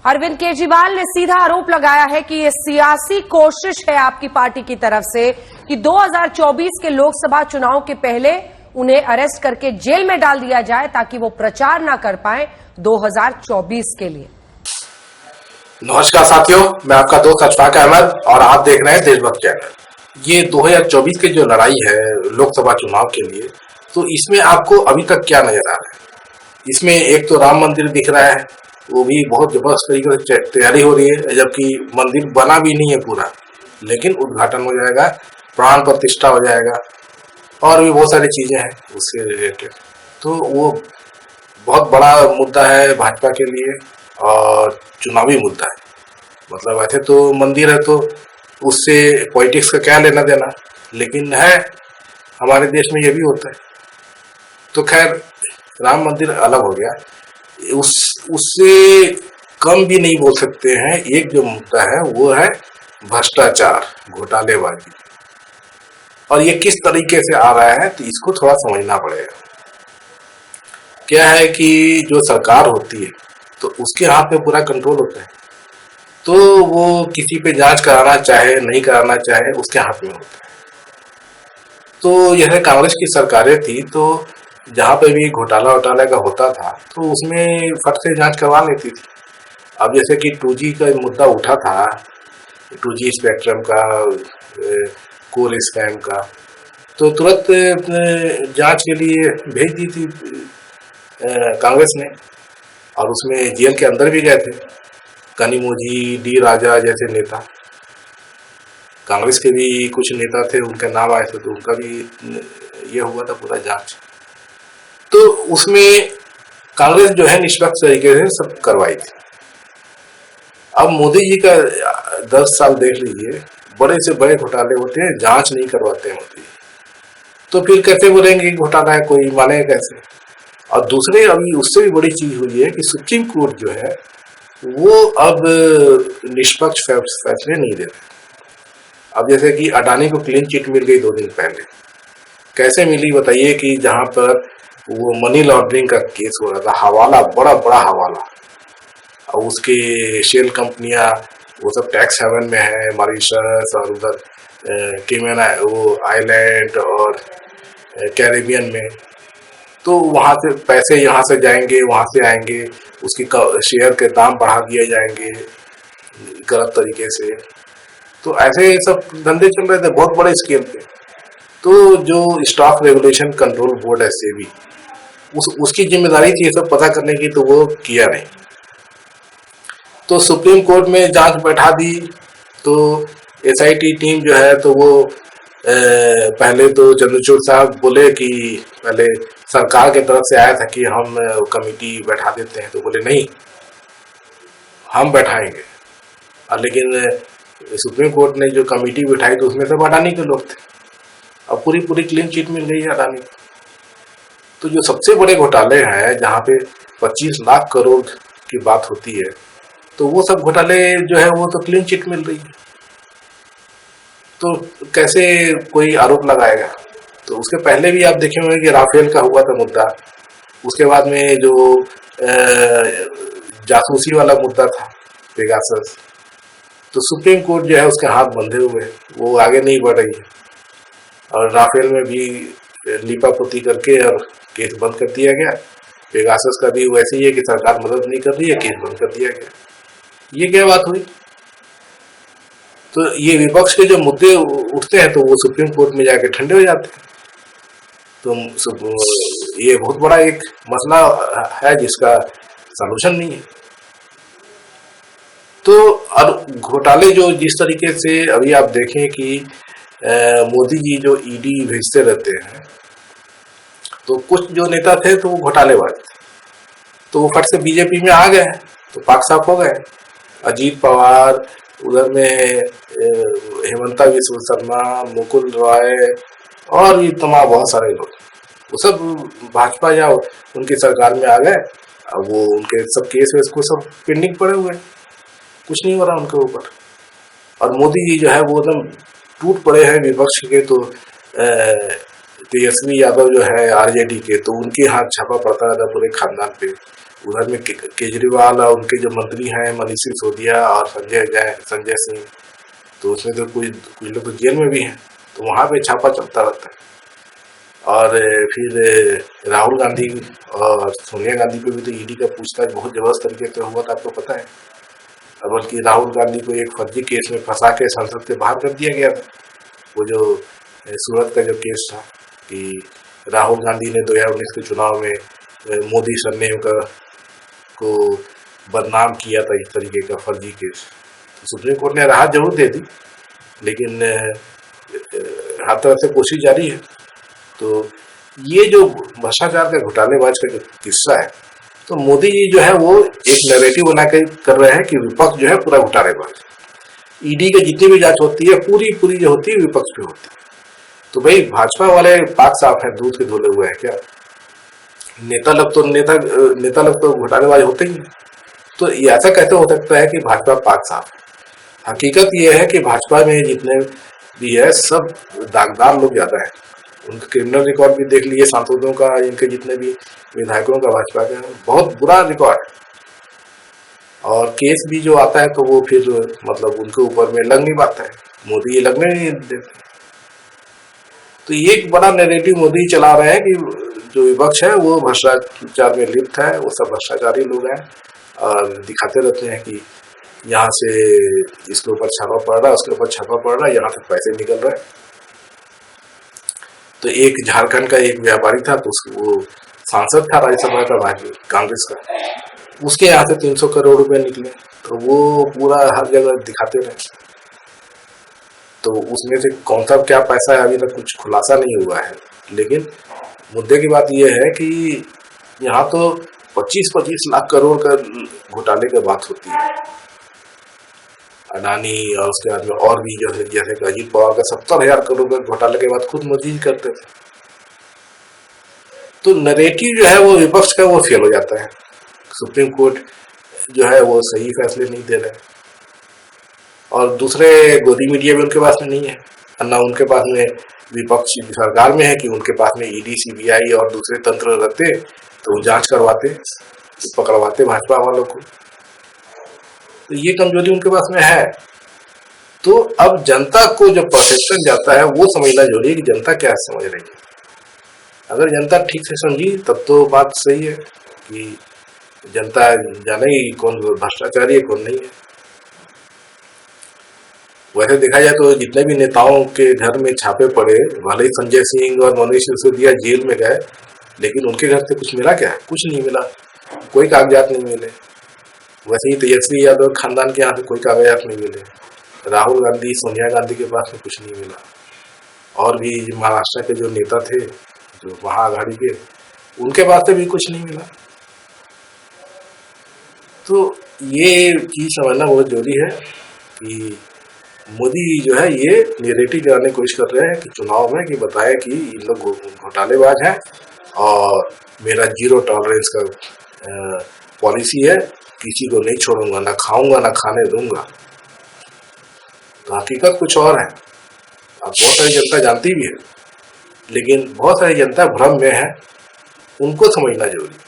अरविंद केजरीवाल ने सीधा आरोप लगाया है कि ये सियासी कोशिश है आपकी पार्टी की तरफ से कि 2024 के लोकसभा चुनाव के पहले उन्हें अरेस्ट करके जेल में डाल दिया जाए ताकि वो प्रचार ना कर पाए 2024 के लिए। नमस्कार साथियों, मैं आपका दोस्त अशफाक अहमद और आप देख रहे हैं देशभक्त चैनल। ये 2024 की जो लड़ाई है लोकसभा चुनाव के लिए, तो इसमें आपको अभी तक क्या नजर आ रहा है? इसमें एक तो राम मंदिर दिख रहा है, वो भी बहुत जबरदस्त तरीके से तैयारी हो रही है, जबकि मंदिर बना भी नहीं है पूरा, लेकिन उद्घाटन हो जाएगा, प्राण प्रतिष्ठा हो जाएगा और भी बहुत सारी चीजें हैं उससे रिलेटेड। तो वो बहुत बड़ा मुद्दा है भाजपा के लिए और चुनावी मुद्दा है। मतलब ऐसे तो मंदिर है तो उससे पॉलिटिक्स का क्या लेना देना, लेकिन है हमारे देश में ये भी होता है। तो खैर राम मंदिर अलग हो गया, उससे कम भी नहीं बोल सकते हैं। एक जो मुद्दा है वो है भ्रष्टाचार, घोटालेबाजी, और ये किस तरीके से आ रहा है तो इसको थोड़ा समझना पड़ेगा। क्या है कि जो सरकार होती है तो उसके हाथ में पूरा कंट्रोल होता है, तो वो किसी पे जांच कराना चाहे नहीं कराना चाहे उसके हाथ में होता है। तो यह कांग्रेस की सरकारें थी तो जहाँ पे भी घोटाला का होता था तो उसमें फट से जांच करवा लेती थी। अब जैसे कि 2G का मुद्दा उठा था, 2G स्पेक्ट्रम का, कोल स्कैम का, तो तुरंत जांच के लिए भेज दी थी कांग्रेस ने, और उसमें जेल के अंदर भी गए थे कनिमोझी, डी राजा जैसे नेता। कांग्रेस के भी कुछ नेता थे, उनके नाम आए थे, तो उनका भी ये हुआ था पूरा जांच। तो उसमें कांग्रेस जो है निष्पक्ष तरीके से सब करवाई थी। अब मोदी जी का 10 साल देख लीजिए, बड़े से बड़े घोटाले होते हैं, जांच नहीं करवाते हैं मोदी, तो फिर कैसे बोलेंगे घोटाला है, कोई मानेगा कैसे? और दूसरे अभी उससे भी बड़ी चीज हुई है कि सुप्रीम कोर्ट जो है वो अब निष्पक्ष फैसले नहीं दे रहे। अब जैसे कि अडानी को क्लीन चिट मिल गई 2 दिन पहले, कैसे मिली बताइए? कि जहां पर वो मनी लॉन्ड्रिंग का केस हो रहा था, हवाला, बड़ा बड़ा हवाला, और उसके शेल कंपनियां वो सब टैक्स हेवन में है, मॉरिशस और उधर केमन वो आइलैंड और कैरेबियन में। तो वहां से पैसे यहाँ से जाएंगे, वहां से आएंगे, उसकी शेयर के दाम बढ़ा दिए जाएंगे गलत तरीके से। तो ऐसे सब धंधे चल रहे थे बहुत बड़े स्केल पे। तो जो स्टॉक रेगुलेशन कंट्रोल बोर्ड है सेबी, उसकी जिम्मेदारी थी ये सब पता करने की, तो वो किया नहीं। तो सुप्रीम कोर्ट में जांच बैठा दी, तो SIT टीम जो है तो वो पहले तो चंद्रचूड़ साहब बोले कि पहले सरकार की तरफ से आया था कि हम कमेटी बैठा देते हैं, तो बोले नहीं हम बैठाएंगे। और लेकिन सुप्रीम कोर्ट ने जो कमेटी बैठाई तो उसमें सब अडानी के लोग थे, अब पूरी क्लीन चिट मिल गई है अडानी को। तो जो सबसे बड़े घोटाले हैं जहाँ पे 25 लाख करोड़ की बात होती है, तो वो सब घोटाले जो है वो तो क्लीन चिट मिल रही है, तो कैसे कोई आरोप लगाएगा? तो उसके पहले भी आप देखे होंगे कि राफेल का हुआ था मुद्दा, उसके बाद में जो जासूसी वाला मुद्दा था पेगासस, तो सुप्रीम कोर्ट जो है उसके हाथ बंधे हुए, वो आगे नहीं बढ़ रही है। और राफेल में भी लीपापोती करके और केस बंद कर दिया गया। पेगासस का भी वैसे ही है कि सरकार मदद नहीं कर रही है, केस बंद कर दिया गया। ये क्या बात हुई? तो ये विपक्ष के जो मुद्दे उठते हैं तो वो सुप्रीम कोर्ट में जाके ठंडे हो जाते हैं। तो ये बहुत बड़ा एक मसला है जिसका सलूशन नहीं है। तो अब घोटाले जो जिस तरीके से अभी आप देखें कि मोदी जी जो ED भेजते रहते हैं, तो कुछ जो नेता थे तो वो घोटालेबाज थे, तो वो फट से बीजेपी में आ गए, तो पाक साफ हो गए। अजीत पवार, उधर में हेमंता विश्व शर्मा, मुकुल रॉय और ये तमाम बहुत सारे लोग, वो सब भाजपा या उनकी सरकार में आ गए। अब वो उनके सब केस वेस को सब पेंडिंग पड़े हुए, कुछ नहीं हो रहा उनके ऊपर। और मोदी जी जो है वो एकदम टूट पड़े हैं विपक्ष के। तो तेजस्वी यादव जो है RJD के, तो उनके हाथ छापा पड़ता रहता पूरे खानदान पे, उधर में केजरीवाल और उनके जो मंत्री हैं मनीष सिसोदिया और संजय सिंह, तो उसमें तो कुछ लोग तो जेल में भी हैं, तो वहाँ पे छापा चलता रहता है। और फिर राहुल गांधी और सोनिया गांधी पे भी तो ईडी का पूछताछ बहुत जबरदस्त तरीके से हुआ था, आपको पता है। बल्कि राहुल गांधी को एक फर्जी केस में फंसा के संसद से बाहर कर दिया गया था। वो जो सूरत का जो केस था कि राहुल गांधी ने 2019 के चुनाव में मोदी सरनेम को बदनाम किया था, इस तरीके का फर्जी केस। तो सुप्रीम कोर्ट ने राहत जरूर दे दी, लेकिन हर तरह से कोशिश जारी है। तो ये जो भ्रष्टाचार का घोटालेबाज का जो किस्सा है, तो मोदी जी जो है वो एक नैरेटिव बना के कर रहे हैं कि विपक्ष जो है पूरा घोटालेबाज। ईडी की जितनी भी जांच होती है पूरी जो होती है विपक्ष पे होती है। तो भाई भाजपा वाले पाक साफ है, दूध के धुले हुए हैं क्या? नेता लोग तो घोटालेबाज होते ही हैं। तो ऐसा कैसे हो सकता है कि भाजपा पाक साफ है? हकीकत यह है कि भाजपा में जितने भी है सब दागदार लोग ज्यादा है। उनका क्रिमिनल रिकॉर्ड भी देख लिए सांसदों का, इनके जितने भी विधायकों का भाजपा का बहुत बुरा रिकॉर्ड, और केस भी जो आता है तो वो फिर मतलब उनके ऊपर में लग नहीं पाता है। मोदी ये लगने नहीं देते। तो ये एक बड़ा नैरेटिव मोदी चला रहे हैं कि जो विपक्ष है वो भ्रष्टाचार में लिप्त है, वो सब भ्रष्टाचारी लोग हैं, और दिखाते रहते हैं कि यहाँ से इसके ऊपर छापा पड़ रहा है, उसके ऊपर छापा पड़ रहा है, यहाँ से पैसे निकल रहे हैं। तो एक झारखंड का एक व्यापारी था, तो वो सांसद था राज्यसभा का भाजपा कांग्रेस का, उसके यहाँ से 300 करोड़ रुपए निकले। तो वो पूरा हर जगह दिखाते रहे। तो उसमें से कौन सा क्या पैसा है अभी तक कुछ खुलासा नहीं हुआ है। लेकिन मुद्दे की बात यह है कि यहाँ तो 25-25 लाख करोड़ का घोटाले की बात होती है। अडानी और उसके बाद में और भी जो है, जैसे कि अजीत पवार का 70,000 करोड़ के घोटाले के बाद खुद मोदी जी करते थे। तो नैरेटिव जो है वो विपक्ष का वो फेल हो जाता है। सुप्रीम कोर्ट जो है वो सही फैसले नहीं दे रहे, और दूसरे गोदी मीडिया भी उनके पास में नहीं है, ना उनके पास में विपक्ष सरकार में है कि उनके पास में ईडी सीबीआई और दूसरे तंत्र रहते तो जांच करवाते, पकड़वाते भाजपा वालों को। तो ये कमजोरी उनके पास में है। तो अब जनता को जो परसेप्शन जाता है वो समझना जरूरी है कि जनता क्या समझ रही है। अगर जनता ठीक से समझी तब तो बात सही है कि जनता जानेगी कौन भ्रष्टाचारी है कौन नहीं है। वैसे देखा जाए तो जितने भी नेताओं के घर में छापे पड़े, भले ही संजय सिंह और मनीष सिसोदिया जेल में गए, लेकिन उनके घर से कुछ मिला क्या? कुछ नहीं मिला, कोई कागजात नहीं मिले। वैसे ही तेजस्वी यादव खानदान के यहाँ से कोई कागजात नहीं मिले। राहुल गांधी सोनिया गांधी के पास में कुछ नहीं मिला, और भी महाराष्ट्र के जो नेता थे जो महाआघाड़ी के, उनके पास से भी कुछ नहीं मिला। तो ये चीज समझना बहुत जरूरी है कि मोदी जो है ये नैरेटिव कराने की कोशिश कर रहे हैं कि चुनाव में, कि बताए कि इन लोग घोटालेबाज हैं और मेरा 0 टॉलरेंस का पॉलिसी है, किसी को नहीं छोड़ूंगा, ना खाऊंगा ना खाने दूंगा। तो हकीकत कुछ और है। अब बहुत सारी जनता जानती भी है, लेकिन बहुत सारी जनता भ्रम में है, उनको समझना जरूरी है।